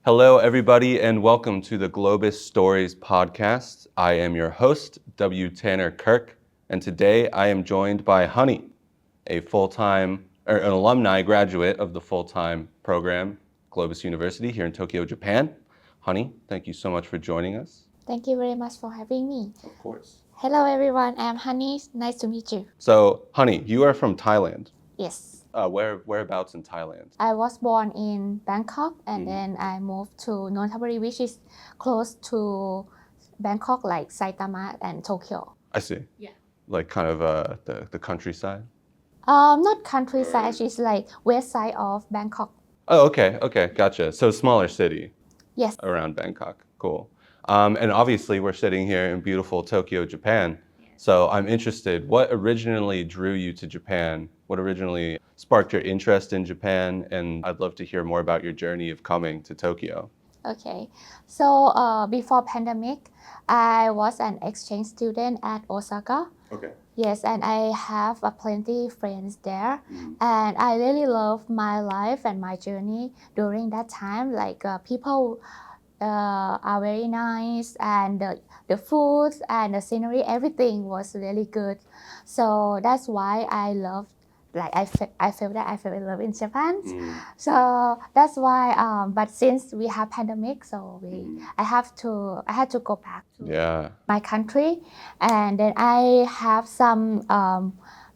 Hello, everybody, and welcome to the GLOBIS Stories podcast. I am your host, W. Tanner Kirk, and today I am joined by Honey, an alumni graduate of the full-time program, GLOBIS University here in Tokyo, Japan. Honey, thank you so much for joining us. Thank you very much for having me. Of course. Hello everyone, I'm Honey. Nice to meet you. So, Honey, you are from Thailand. Yes. Whereabouts in Thailand? I was born in Bangkok and then I moved to Nonthaburi, which is close to Bangkok, like Saitama and Tokyo. I see. Yeah. Like kind of the countryside? Not countryside, it's like west side of Bangkok. Oh, okay, gotcha. So smaller city. Yes. Around Bangkok. Cool. And obviously we're sitting here in beautiful Tokyo, Japan. So I'm interested, what originally drew you to Japan? What originally sparked your interest in Japan? And I'd love to hear more about your journey of coming to Tokyo. Okay, so before pandemic, I was an exchange student at Osaka. Okay. Yes, and I have plenty friends there, and I really love my life and my journey during that time. Like people are very nice, and the food and the scenery, everything was really good. So that's why I love. Like I felt that I fell in love in Japan. So that's why. But since we have pandemic, so I had to go back to my country, and then I have some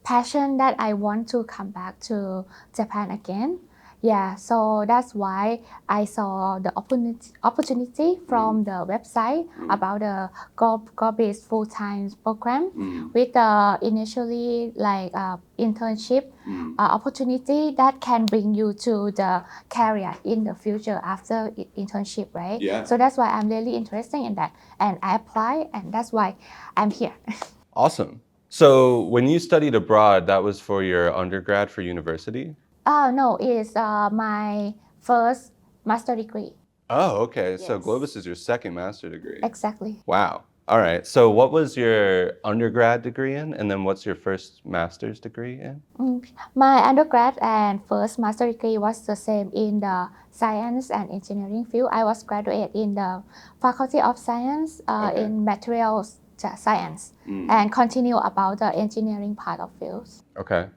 passion that I want to come back to Japan again. Yeah, so that's why I saw the opportunity from the website about the GLOBIS full-time program with initially like internship opportunity that can bring you to the career in the future after internship, right? Yeah. So that's why I'm really interested in that, and I apply, and that's why I'm here. Awesome. So when you studied abroad, that was for your undergrad for university? No, it's my first master degree. Oh, okay. So Yes. GLOBIS is your second master degree. Exactly. Wow. All right. So what was your undergrad degree in? And then what's your first master's degree in? My undergrad and first master degree was the same in the science and engineering field. I was graduate in the Faculty of Science in materials science and continue about the engineering part of fields. Okay.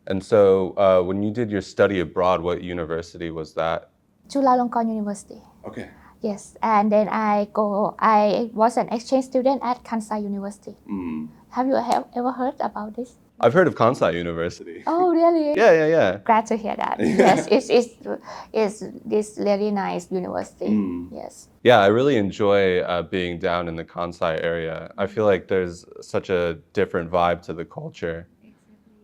And so when you did your study abroad, what university was that? Chulalongkorn University. Okay. Yes, and then I was an exchange student at Kansai University. Have you ever heard about this? I've heard of Kansai University. Oh, really? Yeah. Glad to hear that. Yes, it's really nice university. Yes. Yeah, I really enjoy being down in the Kansai area. I feel like there's such a different vibe to the culture.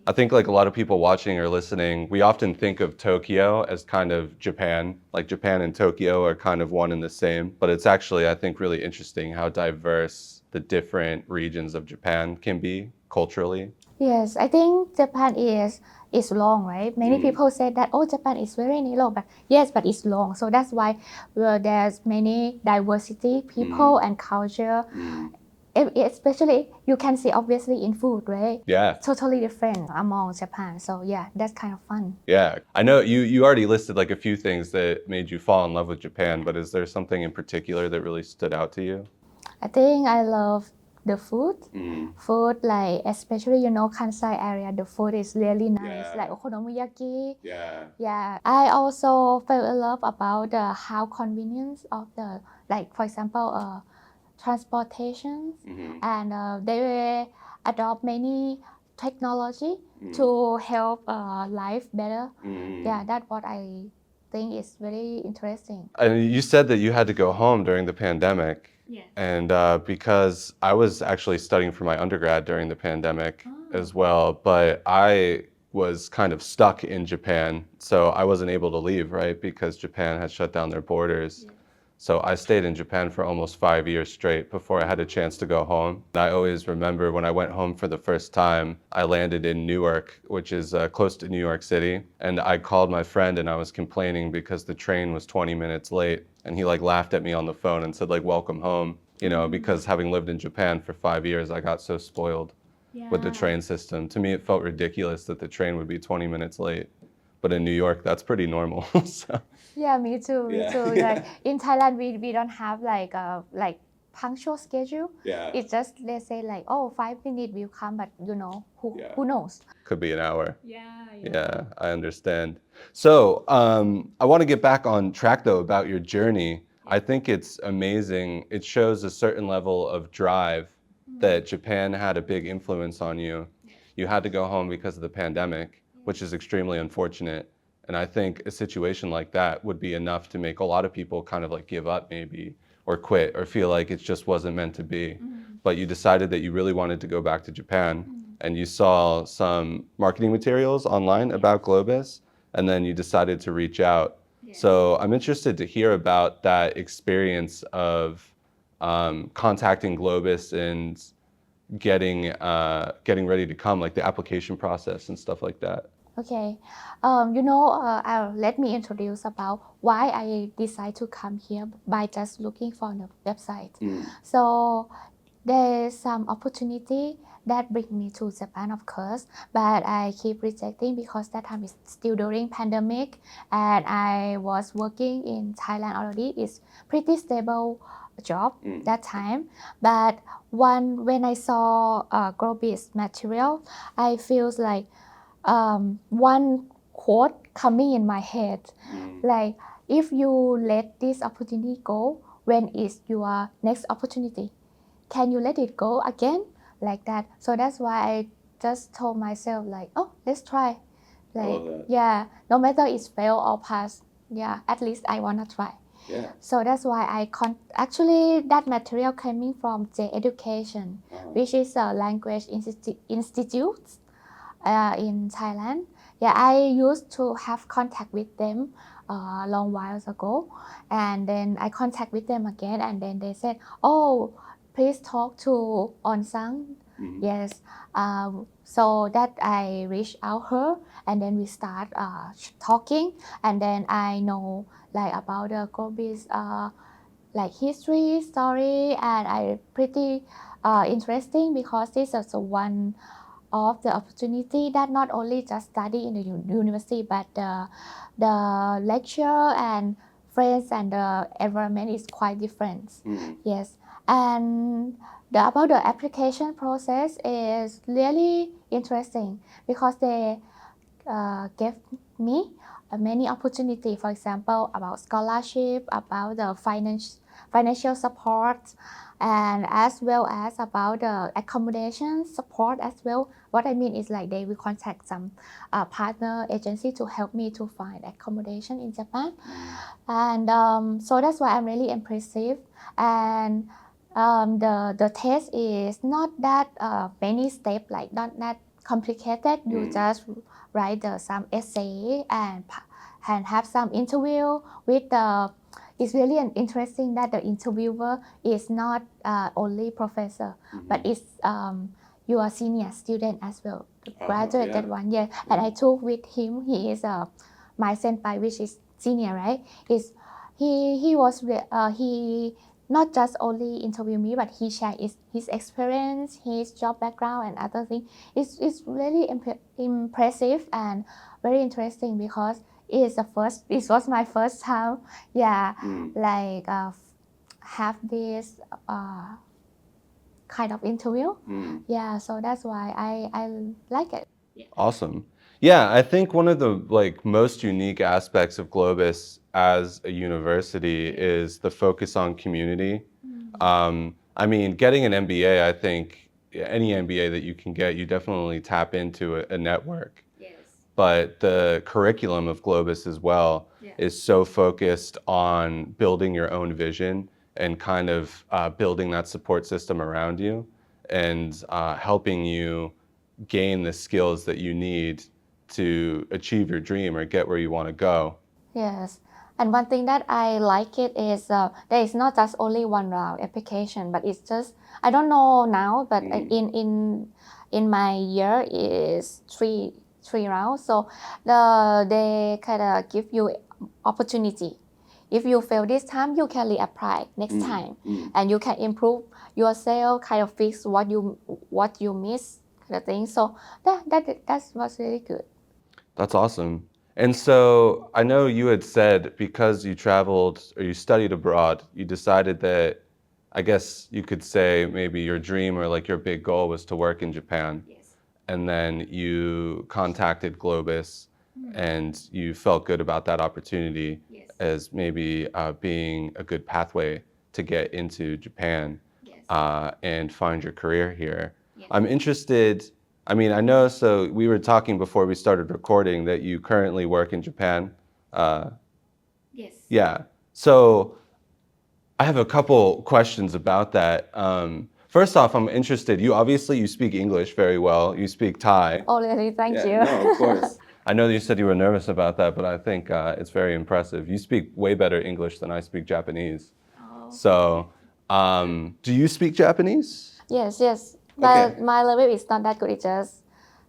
I think like a lot of people watching or listening, we often think of Tokyo as kind of Japan, like Japan and Tokyo are kind of one and the same, but it's actually, I think, really interesting how diverse the different regions of Japan can be culturally. Yes, I think Japan is long, right? Many people say that, oh, Japan is very narrow, but yes, but it's long. So that's why there's many diversity, people and culture. Especially you can see obviously in food, right? Yeah. Totally different among Japan. So yeah, that's kind of fun. Yeah. I know you already listed like a few things that made you fall in love with Japan, but is there something in particular that really stood out to you? I think I love the food. Food, like especially Kansai area, the food is really nice, like okonomiyaki. Yeah. I also fell in love about how convenience of the, like for example, transportation, and they adopt many technology to help life better. Yeah, that's what I think is very interesting. And you said that you had to go home during the pandemic. Yes. And because I was actually studying for my undergrad during the pandemic as well, but I was kind of stuck in Japan. So I wasn't able to leave, right? Because Japan had shut down their borders. Yes. So I stayed in Japan for almost 5 years straight before I had a chance to go home. I always remember when I went home for the first time, I landed in Newark, which is close to New York City. And I called my friend and I was complaining because the train was 20 minutes late. And he like laughed at me on the phone and said like, welcome home. You know, because having lived in Japan for 5 years, I got so spoiled with the train system. To me, it felt ridiculous that the train would be 20 minutes late. but in New York, that's pretty normal. So, Yeah, me too. Me yeah. too. Like in Thailand, we don't have like punctual schedule. Yeah. It's just let's say like, oh, 5 minutes will come, but Yeah. who knows? Could be an hour. Yeah, Yeah, I understand. So, I want to get back on track though about your journey. I think it's amazing. It shows a certain level of drive that Japan had a big influence on you. You had to go home because of the pandemic, which is extremely unfortunate. And I think a situation like that would be enough to make a lot of people kind of like give up maybe or quit or feel like it just wasn't meant to be. But you decided that you really wanted to go back to Japan and you saw some marketing materials online about Globis and then you decided to reach out. So I'm interested to hear about that experience of contacting Globis and getting ready to come, like the application process and stuff like that. Okay, let me introduce about why I decided to come here by just looking for the website. So there's some opportunity that bring me to Japan, of course, but I keep rejecting because that time is still during pandemic, and I was working in Thailand already. It's pretty stable job that time, but when I saw GLOBIS material, I feels like one quote coming in my head, like if you let this opportunity go, when is your next opportunity? Can you let it go again? Like that. So that's why I just told myself like, oh, let's try. Like, yeah, no matter it's fail or pass, yeah, at least I wanna try. Yeah. So that's why actually that material coming from J Education, which is a language institute in Thailand. Yeah, I used to have contact with them a long while ago, and then I contact with them again, and then they said, "Oh, please talk to On-sang." Yes, so that I reached out her, and then we start talking, and then I know like about the GLOBIS like history, story, and I pretty interesting because this is one of the opportunity that not only just study in the university, but the lecture and friends and the environment is quite different. Yes, and about the application process is really interesting because they gave me many opportunity. For example, about scholarship, about the financial support, and as well as about the accommodation support as well. What I mean is like they will contact some partner agency to help me to find accommodation in Japan, and so that's why I'm really impressive. And the test is not that many steps, like not that complicated. You just write some essay and have some interview with the. It's really interesting that the interviewer is not only professor, but it's your senior student as well, graduate that one. Yeah, and I talk with him. He is my senpai, which is senior, right? Is he was he not just only interview me, but he shared his experience, his job background, and other things. It's really impressive and very interesting because it was my first time, yeah, like have this kind of interview. Yeah, so that's why I like it. Awesome. Yeah, I think one of the like most unique aspects of Globis as a university is the focus on community. I mean, getting an MBA, I think any MBA that you can get, you definitely tap into a network. But the curriculum of Globis as well is so focused on building your own vision and kind of building that support system around you and helping you gain the skills that you need to achieve your dream or get where you want to go. Yes, and one thing that I like it is there is not just only one round application, but it's just I don't know now, but in my year is three rounds. So they kind of give you opportunity. If you fail this time, you can reapply next time, and you can improve yourself, kind of fix what you miss, kind of thing. So that was really good. That's awesome. And so I know you had said because you traveled or you studied abroad, you decided that I guess you could say maybe your dream or like your big goal was to work in Japan. Yes. And then you contacted Globis and you felt good about that opportunity Yes. as maybe being a good pathway to get into Japan Yes. and find your career here. Yes. I'm interested, I mean, I know, so we were talking before we started recording that you currently work in Japan. Yes. Yeah. So I have a couple questions about that. First off, I'm interested. You speak English very well. You speak Thai. Already, thank Yeah, you. no, of course. I know that you said you were nervous about that, but I think it's very impressive. You speak way better English than I speak Japanese. Oh. So, do you speak Japanese? Yes, yes. But my level is not that good. It's just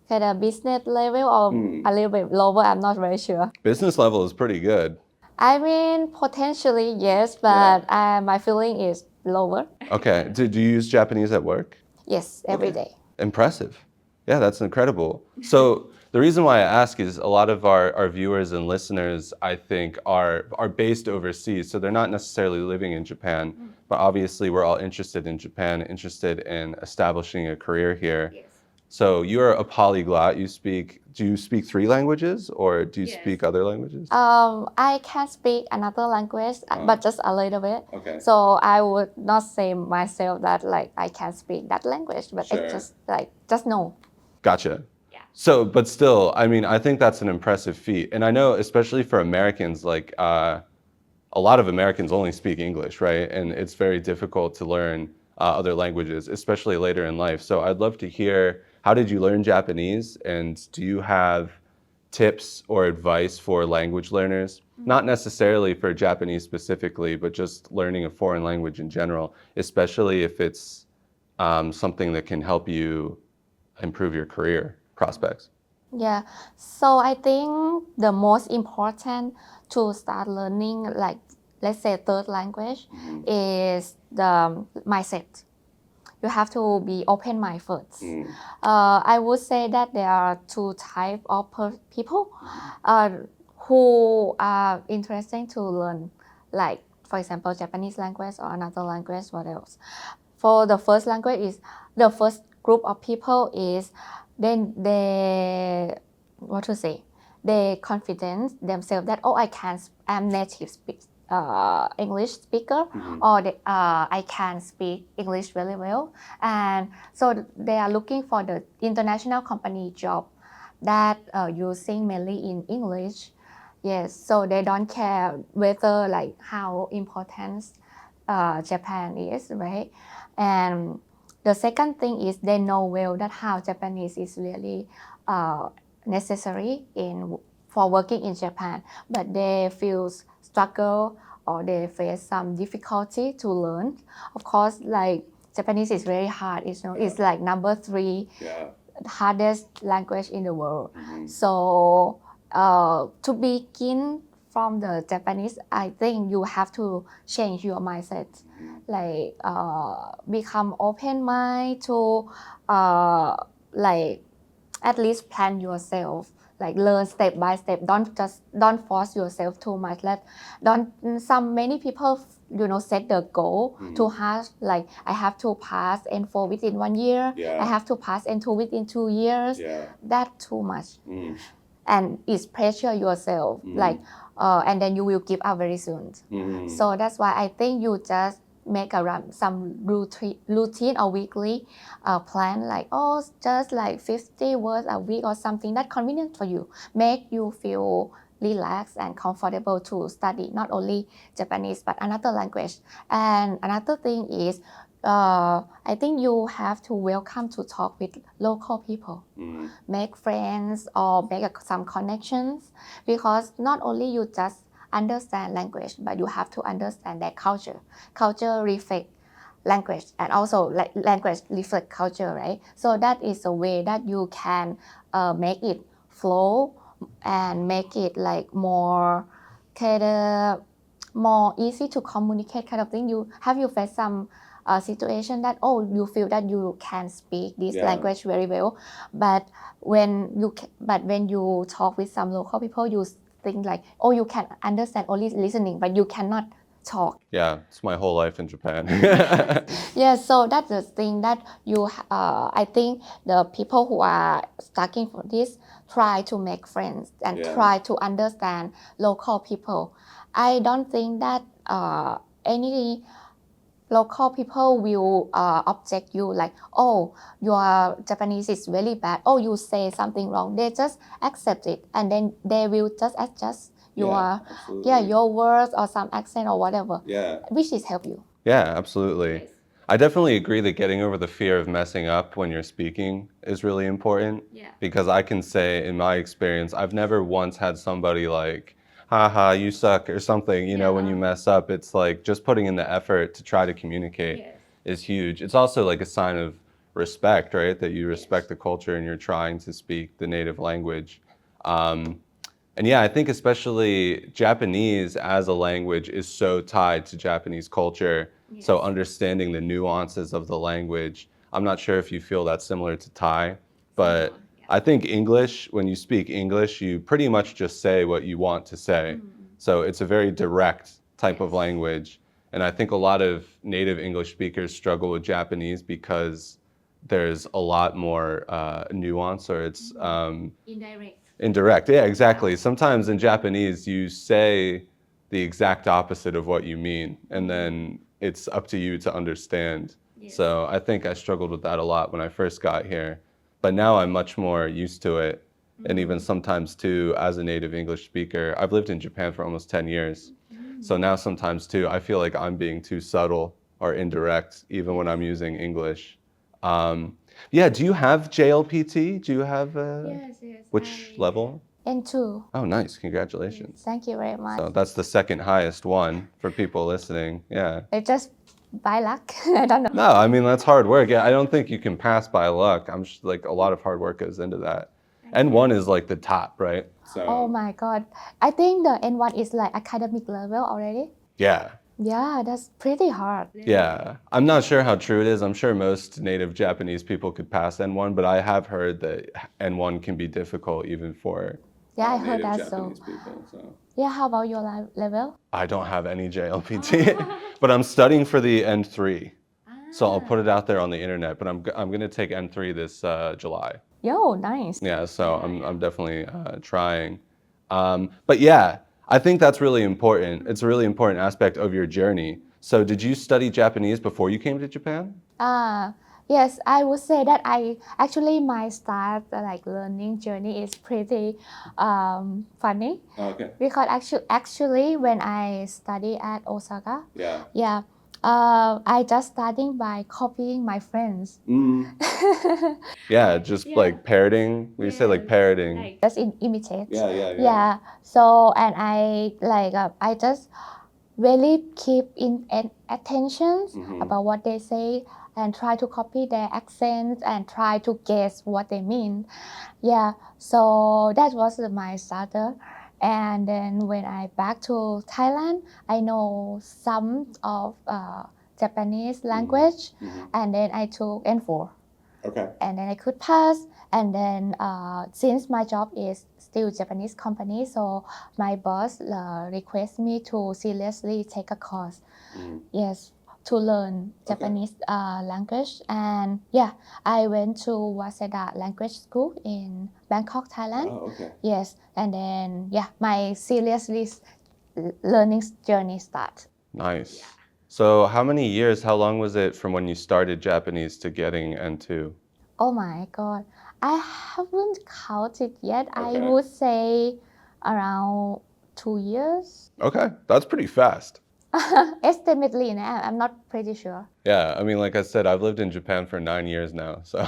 kind of business level or a little bit lower. I'm not very sure. Business level is pretty good. I mean, potentially yes, but my feeling is lower. Okay. Do you use Japanese at work? Yes, every day. Impressive. Yeah, that's incredible. So the reason why I ask is a lot of our viewers and listeners, I think, are based overseas. So they're not necessarily living in Japan, but obviously we're all interested in Japan, interested in establishing a career here. Yes. So you're a polyglot. Do you speak 3 languages or do you speak other languages? I can speak another language, but just a little bit. Okay. So I would not say myself that like I can speak that language, but Sure. it's just know. Gotcha. Yeah. So, but still, I mean, I think that's an impressive feat. And I know, especially for Americans, like a lot of Americans only speak English, right? And it's very difficult to learn other languages, especially later in life. So I'd love to hear, how did you learn Japanese? And do you have tips or advice for language learners? Not necessarily for Japanese specifically, but just learning a foreign language in general, especially if it's something that can help you improve your career prospects. Yeah. So I think the most important to start learning, like let's say third language, is the mindset. You have to be open-minded first. I would say that there are 2 types of people who are interested to learn, like for example, Japanese language or another language. What else? For the first language is the first group of people is then they what to say they confidence themselves that I'm native English speaker or I can speak English very well, and so they are looking for the international company job that using mainly in English. Yes, so they don't care whether like how important Japan is, right? And the second thing is they know well that how Japanese is really necessary for working in Japan, but they feel struggle or they face some difficulty to learn. Of course, like Japanese is very hard. It's like number 3 hardest language in the world. So to begin from the Japanese, I think you have to change your mindset, like become open mind to like at least plan yourself, like learn step by step. Don't force yourself too much. Many people set the goal too hard, like I have to pass N4 within 1 year. I have to pass N2 within 2 years. That's too much. And it's pressure yourself, like and then you will give up very soon. So that's why I think you just make some routine or weekly plan, like just like 50 words a week or something that's convenient for you, make you feel relaxed and comfortable to study not only Japanese but another language. And another thing is I think you have to welcome to talk with local people, make friends or make some connections, because not only you just understand language, but you have to understand their culture. Culture reflect language, and also language reflect culture, right? So that is a way that you can make it flow and make it like more kind of more easy to communicate kind of thing. You faced some situation that you feel that you can speak this Yeah. language very well, but when you talk with some local people, you think like, you can understand only listening, but you cannot talk. Yeah, it's my whole life in Japan. Yeah, so that's the thing that I think the people who are studying for this try to make friends and Yeah. try to understand local people. I don't think that any local people will object you like, your Japanese is really bad, you say something wrong. They just accept it and then they will just adjust your words or some accent or whatever, which is help you. Yeah, absolutely. I definitely agree that getting over the fear of messing up when you're speaking is really important. Because I can say, in my experience, I've never once had somebody like, haha, you suck or something, when you mess up. It's like just putting in the effort to try to communicate is huge. It's also like a sign of respect, right? That you respect the culture and you're trying to speak the native language. And yeah, I think especially Japanese as a language is so tied to Japanese culture. So understanding the nuances of the language, I'm not sure if you feel that's similar to Thai, but I think English, when you speak English, you pretty much just say what you want to say. So it's a very direct type of language. And I think a lot of native English speakers struggle with Japanese because there's a lot more nuance, or it's indirect. Yeah, exactly. Sometimes in Japanese, you say the exact opposite of what you mean, and then it's up to you to understand. So I think I struggled with that a lot when I first got here, but now I'm much more used to it. And even sometimes too, as a native English speaker, I've lived in Japan for almost 10 years. So now sometimes too, I feel like I'm being too subtle or indirect, even when I'm using English. Yeah, do you have JLPT? Do you have which level? N2. Oh, nice. Congratulations. Thank you very much. So that's the second highest one for people listening. Yeah. It's just by luck. I don't know. No, I mean, that's hard work. Yeah, I don't think you can pass by luck. I'm just like, a lot of hard work goes into that. N1 is like the top, right? So, Oh my God. I think the N1 is like academic level already. yeah. Yeah, that's pretty hard. Yeah. I'm not sure how true it is. I'm sure most native Japanese people could pass N1, but I have heard that N1 can be difficult even for Yeah, I heard native that Japanese people. So. Yeah, how about your level? I don't have any JLPT, but I'm studying for the N3. So I'll put it out there on the internet, but I'm going to take N3 this July. Yo, nice. Yeah, so I'm definitely trying. But yeah, I think that's really important. It's a really important aspect of your journey. So did you study Japanese before you came to Japan? Yes, I would say that my start like learning journey is pretty funny. Okay. Because actually when I study at Osaka, Yeah. I just starting by copying my friends. Yeah, just like parroting. We say like parroting. Just imitate. Yeah. Yeah. So and I just really keep in attention about what they say and try to copy their accents and try to guess what they mean. Yeah. So that was my starter. And then when I back to Thailand, I know some of Japanese language, and then I took N4. Okay. And then I could pass. And then since my job is still Japanese company, so my boss request me to seriously take a course. Yes, to learn Japanese language. And yeah, I went to Waseda Language School in Bangkok, Thailand. Oh, okay. Yes, and then my seriously learning journey start. Nice. Yeah. So how long was it from when you started Japanese to getting N2? Oh my God, I haven't counted yet. Okay. I would say around 2 years. Okay, that's pretty fast. Estimately, I'm not pretty sure. Yeah, I mean, like I said, I've lived in Japan for 9 years now, so.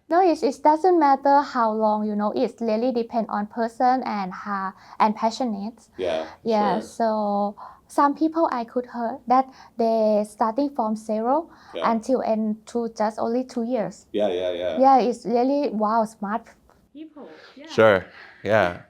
No, it doesn't matter how long, it really depends on person and passionate. Yeah, sure. So some people I could hear that they starting from zero until N2 just only 2 years. Yeah. Yeah, it's really, wow, smart people. Yeah. Sure, yeah.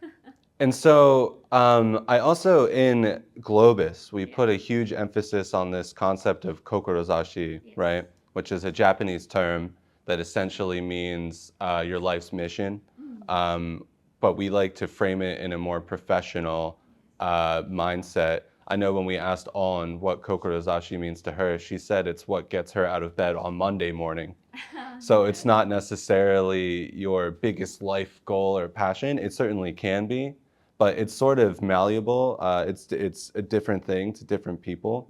And so I also in Globis, we put a huge emphasis on this concept of kokorozashi, right? Which is a Japanese term that essentially means your life's mission. But we like to frame it in a more professional mindset. I know when we asked On what kokorozashi means to her, she said it's what gets her out of bed on Monday morning. So it's not necessarily your biggest life goal or passion. It certainly can be, but it's sort of malleable. It's a different thing to different people.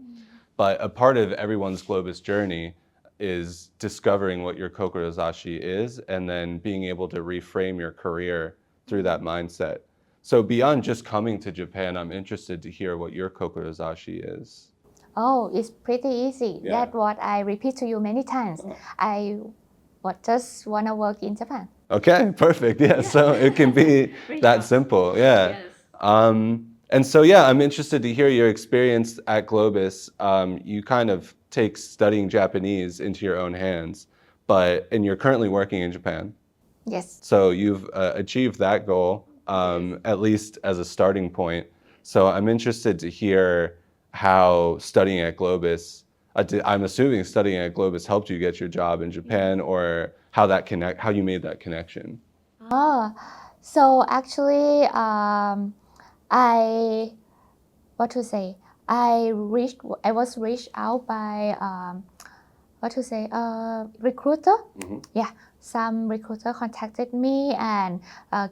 But a part of everyone's Globus journey is discovering what your kokorozashi is and then being able to reframe your career through that mindset. So beyond just coming to Japan, I'm interested to hear what your kokorozashi is. Oh, it's pretty easy. Yeah. That's what I repeat to you many times. I just want to work in Japan. Okay, perfect. Yeah, so it can be that simple. Yeah. And so, yeah, I'm interested to hear your experience at Globis. You kind of take studying Japanese into your own hands, and you're currently working in Japan. Yes. So you've achieved that goal, at least as a starting point. So I'm interested to hear how studying at Globis, I'm assuming studying at Globis helped you get your job in Japan, or how you made that connection. Oh, so actually, I what to say? I was reached out by recruiter. Yeah, some recruiter contacted me and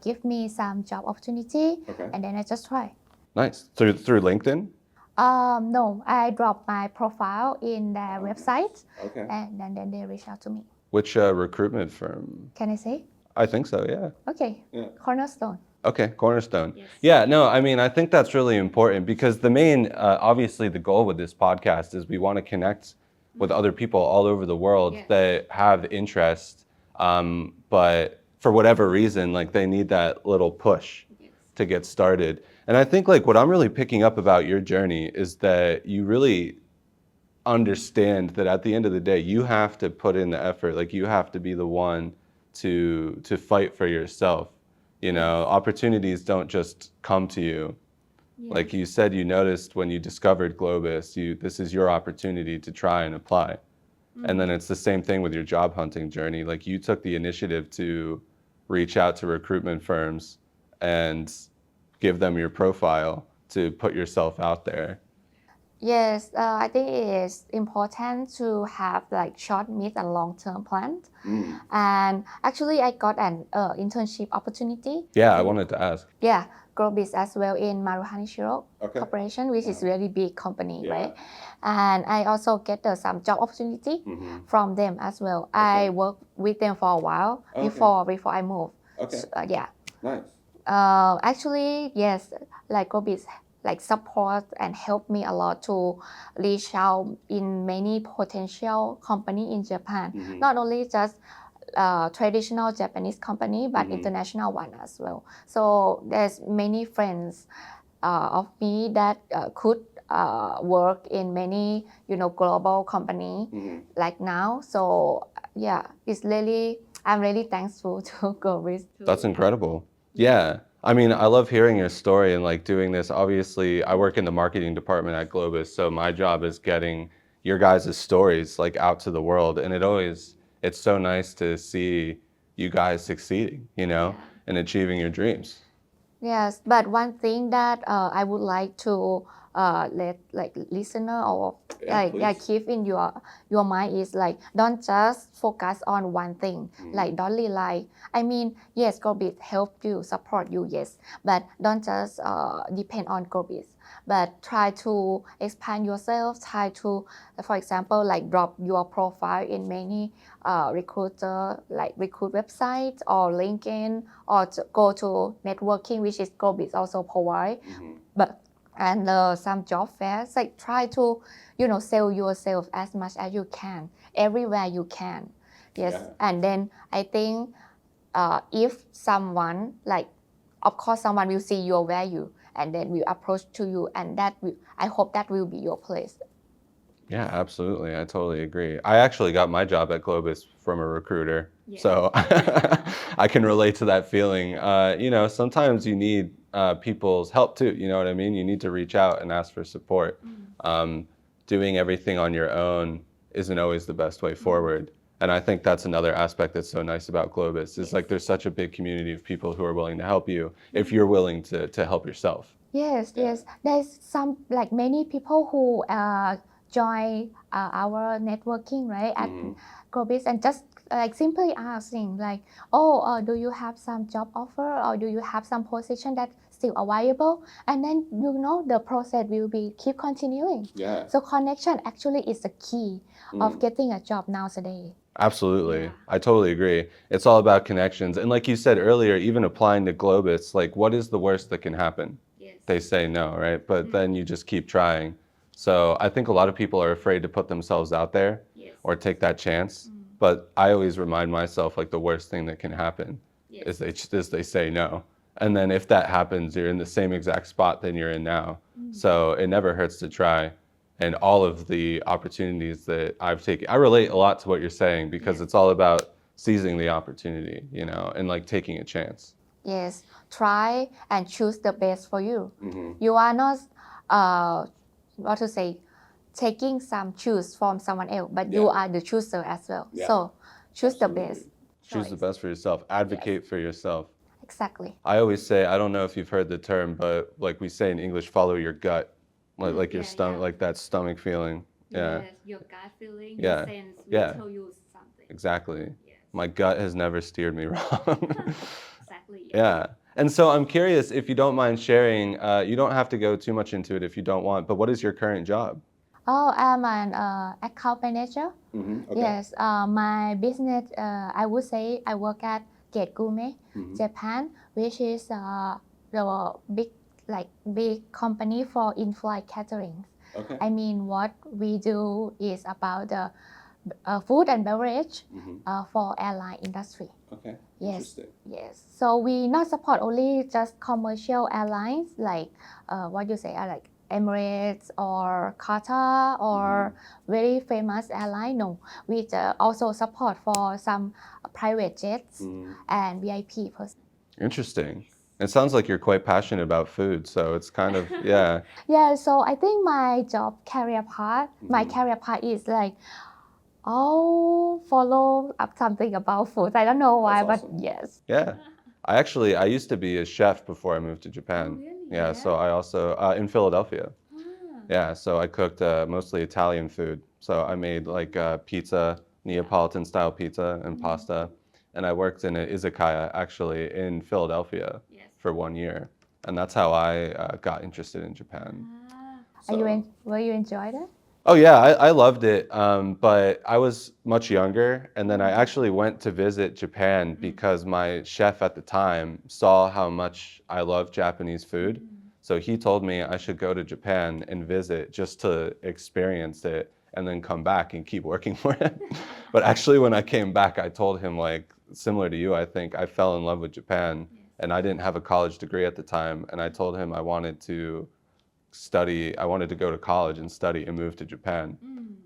give me some job opportunity, Okay. and then I just try. Nice. Through LinkedIn? No, I dropped my profile in their website, Okay. and then they reached out to me. Which recruitment firm? Can I say? I think so, yeah. Okay. Yeah. Cornerstone. Okay, Cornerstone. Yeah, no, I mean, I think that's really important because the main, obviously, the goal with this podcast is we want to connect with other people all over the world that have interest, but for whatever reason, like they need that little push to get started. And I think like what I'm really picking up about your journey is that you really understand that at the end of the day, you have to put in the effort. Like you have to be the one to fight for yourself. You know, opportunities don't just come to you. Like you said, you noticed when you discovered Globis, this is your opportunity to try and apply. And then it's the same thing with your job hunting journey. Like you took the initiative to reach out to recruitment firms and give them your profile to put yourself out there. Yes, I think it is important to have like short, mid, and long-term plans. And actually, I got an internship opportunity. Yeah, I wanted to ask. Yeah, GLOBIS as well in Maruhan Shiro Okay. Corporation, which is really big company, Yeah. right? And I also get some job opportunity from them as well. I worked with them for a while before I moved. Okay. So, yeah. Nice. Actually, yes, like GLOBIS like support and help me a lot to reach out in many potential company in Japan. Not only just traditional Japanese company, but international one as well. So there's many friends of me that could work in many global company like now. So yeah, I'm really thankful to GLOBIS. That's incredible. Yeah. I mean, I love hearing your story and like doing this. Obviously, I work in the marketing department at Globis, so my job is getting your guys' stories like out to the world. And it's so nice to see you guys succeeding, and achieving your dreams. Yes, but one thing that I would like to let like listener or keep in your mind is like don't just focus on one thing. Like don't rely. I mean, yes, GLOBIS help you, support you, yes, but don't just depend on GLOBIS. But try to expand yourself. Try to, for example, like drop your profile in many recruit websites or LinkedIn, or to go to networking, which is GLOBIS also provide. But some job fairs, like try to sell yourself as much as you can everywhere you can. Yes, and then I think if someone of course someone will see your value and then will approach to you, and I hope that will be your place. Yeah, absolutely. I totally agree. I actually got my job at Globis from a recruiter, Yeah. so I can relate to that feeling. You know, sometimes you need people's help too. You know what I mean? You need to reach out and ask for support. Doing everything on your own isn't always the best way forward. And I think that's another aspect that's so nice about Globis is like there's such a big community of people who are willing to help you if you're willing to help yourself. Yes, yes. There's some like many people who join our networking right at Globis and just like simply asking like, oh, do you have some job offer or do you have some position that still available? And then you know the process will be keep continuing. Yeah. So connection actually is the key of getting a job nowadays. Absolutely. Yeah. I totally agree. It's all about connections. And like you said earlier, even applying to Globis, like what is the worst that can happen? Yes. They say no, right? But then you just keep trying. So I think a lot of people are afraid to put themselves out there or take that chance. But I always remind myself like the worst thing that can happen is they say no. And then if that happens, you're in the same exact spot that you're in now. So it never hurts to try. And all of the opportunities that I've taken, I relate a lot to what you're saying because it's all about seizing the opportunity, you know, and like taking a chance. Yes, try and choose the best for you. You are not, what to say, taking some choose from someone else, but you are the chooser as well. So choose the best. Choose the best for yourself. Advocate for yourself. Exactly. I always say, I don't know if you've heard the term, but like we say in English, follow your gut, like your stomach, like that stomach feeling. Yeah. Yes, your gut feeling, Yeah. your sense will Yeah. tell you something. Exactly. Yes. My gut has never steered me wrong. Exactly. Yes. Yeah. And so I'm curious if you don't mind sharing, you don't have to go too much into it if you don't want, but what is your current job? Oh, I'm an account manager. Okay. Yes, my business, I would say I work at Gate Gourmet, Japan, which is the big company for in-flight catering. Okay. I mean, what we do is about the food and beverage for airline industry. Okay. Yes, yes. So we not support only just commercial airlines like what you say, like Emirates or Qatar or very famous airline. No, we also support for some private jets and VIP person. Interesting. It sounds like you're quite passionate about food, so it's kind of, yeah. Yeah, so I think my career path, my career path is like, oh, follow up something about food. I don't know why, but yes. Yeah. I used to be a chef before I moved to Japan. Oh, really? Yeah, so I also, in Philadelphia. Yeah, so I cooked mostly Italian food. So I made like pizza, Neapolitan style pizza and pasta. And I worked in an izakaya actually in Philadelphia for 1 year. And that's how I got interested in Japan. Were you enjoyed it? Oh yeah, I loved it, but I was much younger, and then I actually went to visit Japan because my chef at the time saw how much I love Japanese food. So he told me I should go to Japan and visit just to experience it and then come back and keep working for him. But actually when I came back, I told him, like, similar to you, I think I fell in love with Japan, and I didn't have a college degree at the time, and I told him I wanted to go to college and study and move to Japan.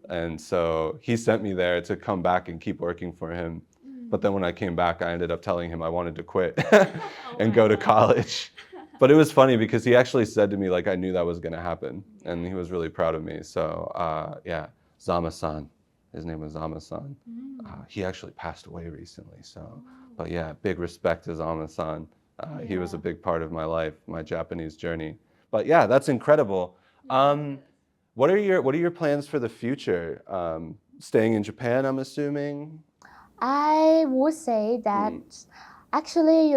And so he sent me there to come back and keep working for him. But then when I came back, I ended up telling him I wanted to quit and go to college. But it was funny because he actually said to me, like, I knew that was going to happen. And he was really proud of me. So yeah, Zama-san. His name was Zama-san. He actually passed away recently. So, but yeah, big respect to Zama-san. He was a big part of my life, my Japanese journey. But yeah, that's incredible. What are your plans for the future? Staying in Japan, I'm assuming. I would say that actually,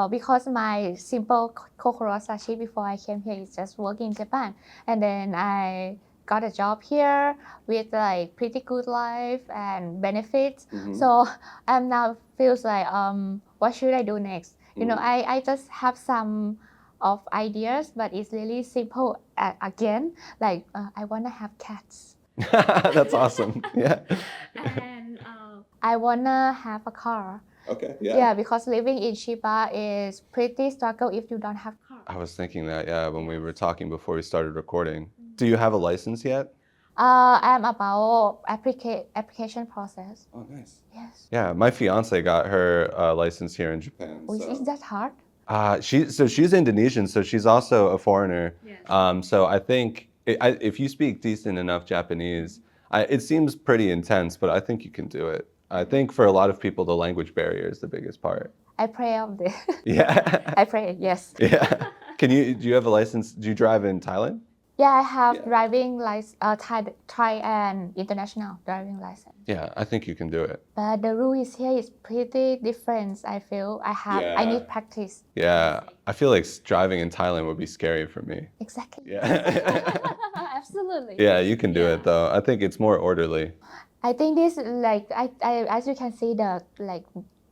because my simple kokorosashi before I came here is just working in Japan, and then I got a job here with like pretty good life and benefits. So I'm now feels like what should I do next? I just have some of ideas, but it's really simple again. Like I wanna have cats. That's awesome. Yeah. And I wanna have a car. Okay. Yeah, because living in Chiba is pretty struggle if you don't have car. I was thinking that, yeah, when we were talking before we started recording. Do you have a license yet? I'm about application process. Oh, nice. Yes. Yeah, my fiance got her license here in Japan. Oh, is that hard? She's Indonesian, so she's also a foreigner. Yes. So I think if you speak decent enough Japanese, it seems pretty intense, but I think you can do it. I think for a lot of people, the language barrier is the biggest part. I pray of this. Yeah. I pray, yes. Yeah. Do you have a license? Do you drive in Thailand? Yeah, I have Yeah. driving license, Thai and international driving license. Yeah, I think you can do it. But the rules here is pretty different. I feel I Yeah. need practice. Yeah, I feel like driving in Thailand would be scary for me. Exactly. Yeah. Absolutely. Yeah, you can do Yeah. it though. I think it's more orderly. I think this like I as you can see the like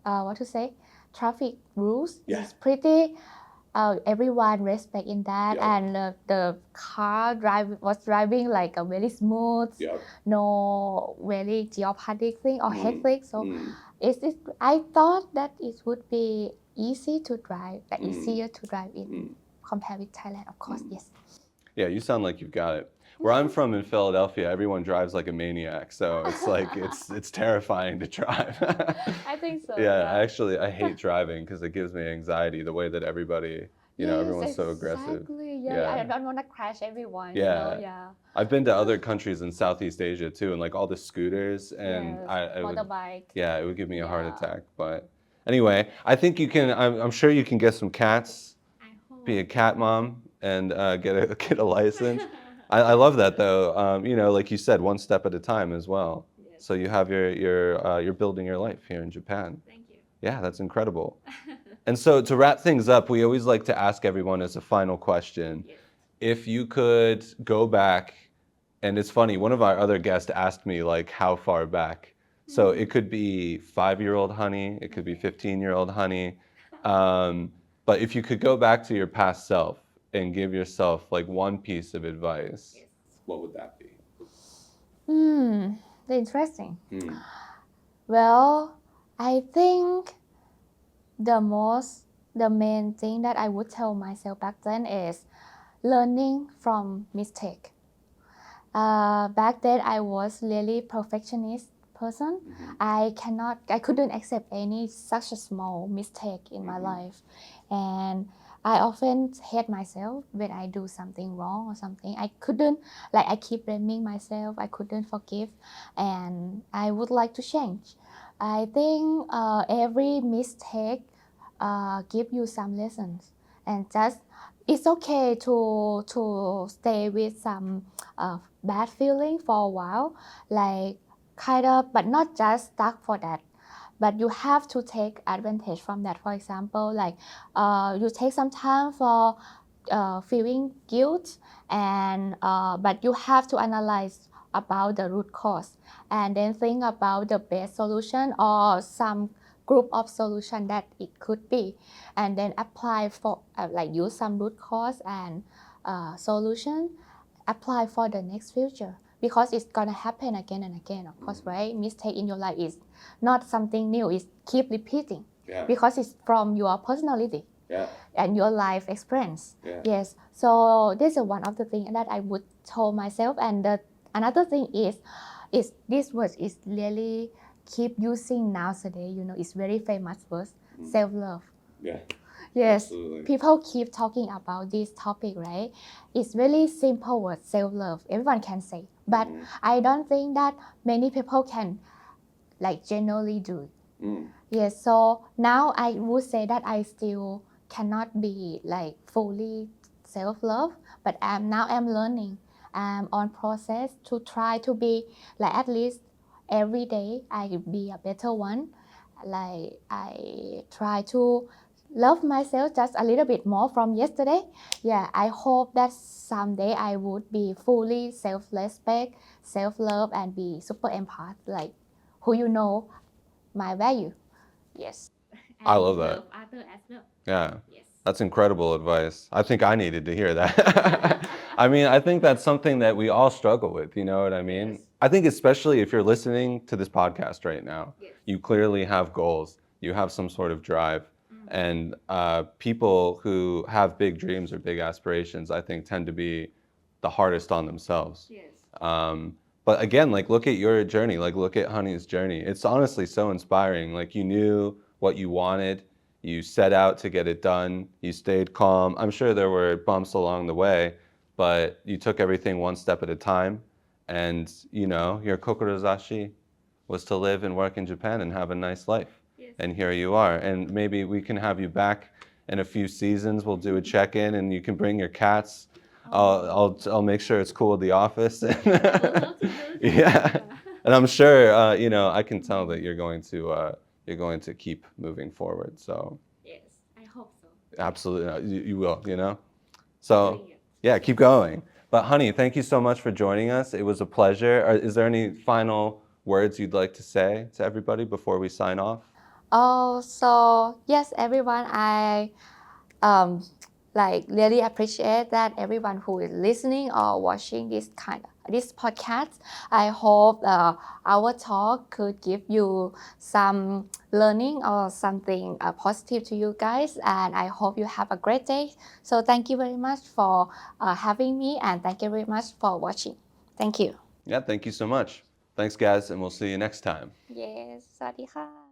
what to say traffic rules Yeah. is pretty everyone respect in that Yep. and the car was driving like a very smooth, no very geopathic thing or hectic. So I thought that it would be easy to drive, like easier to drive in compared with Thailand, of course. Yes. Yeah, you sound like you've got it. Where I'm from in Philadelphia, everyone drives like a maniac, so it's like it's terrifying to drive. I think so. Yeah, I hate driving because it gives me anxiety the way that everybody, everyone's so aggressive. Exactly. Yeah. Yeah. I don't want to crash everyone. Yeah. Yeah. I've been to other countries in Southeast Asia too, and like all the scooters, and Yes, I would, motorbike. yeah, it would give me a heart Yeah. attack. But anyway, I think you can. I'm sure you can get some cats, I hope. be a cat mom, and get a license. I love that though. Like you said, one step at a time as well. Yes. So you have you're building your life here in Japan. Thank you. Yeah, that's incredible. And so to wrap things up, we always like to ask everyone as a final question, Yes. if you could go back, and it's funny, one of our other guests asked me like how far back. So it could be 5-year-old honey, it could be 15-year-old honey. But if you could go back to your past self and give yourself like one piece of advice, Yes. what would that be? Interesting. Well, I think the main thing that I would tell myself back then is learning from mistake. Back then I was really perfectionist person. I couldn't accept any such a small mistake in my life, and I often hate myself when I do something wrong or something. I keep blaming myself. I couldn't forgive, and I would like to change. I think every mistake give you some lessons, and just it's okay to stay with some bad feeling for a while, like but not just stuck for that. But you have to take advantage from that. For example, like you take some time for feeling guilt, and but you have to analyze about the root cause and then think about the best solution or some group of solution that it could be, and then apply for use some root cause and solution, apply for the next future, because it's gonna happen again and again, of course, right? Mistake in your life is not something new, it's keep repeating because it's from your personality and your life experience. Yes, so this is one of the things that I would tell myself. And another thing is this word is really keep using nowadays. It's very famous word, self-love. Yes, Absolutely. people keep talking about this topic, right? It's really simple word, self-love. Everyone can say, but I don't think that many people can generally do it. Yes, so now I would say that I still cannot be fully self-love, but I'm learning. I'm on process to try to be at least every day I be a better one. I try to love myself just a little bit more from yesterday. Yeah, I hope that someday I would be fully self-respect, self-love, and be super empath, who my value. Yes. I And love that. love other as well. Yeah. Yes. That's incredible advice. I think I needed to hear that. I mean, I think that's something that we all struggle with, you know what I mean? Yes. I think especially if you're listening to this podcast right now, Yes. you clearly have goals, you have some sort of drive. And people who have big dreams or big aspirations, I think, tend to be the hardest on themselves. Yes. But again, like look at your journey, like look at Honey's journey. It's honestly so inspiring. Like you knew what you wanted, you set out to get it done, you stayed calm. I'm sure there were bumps along the way, but you took everything one step at a time. And you know, your kokorozashi was to live and work in Japan and have a nice life. Yes. And here you are. And maybe we can have you back in a few seasons. We'll do a check-in and you can bring your cats. I'll make sure it's cool at the office. Yeah, and I'm sure you know I can tell that you're going to keep moving forward. So Yes, I hope so. absolutely, you will. You know, so yeah, keep going. But honey, thank you so much for joining us. It was a pleasure. Is there any final words you'd like to say to everybody before we sign off? Oh, so yes, everyone, I um, like really appreciate that everyone who is listening or watching this podcast. I hope our talk could give you some learning or something positive to you guys, and I hope you have a great day. So thank you very much for having me, and thank you very much for watching. Thank you. Yeah, thank you so much. Thanks, guys, and we'll see you next time. Yes, สวัสดีค่ะ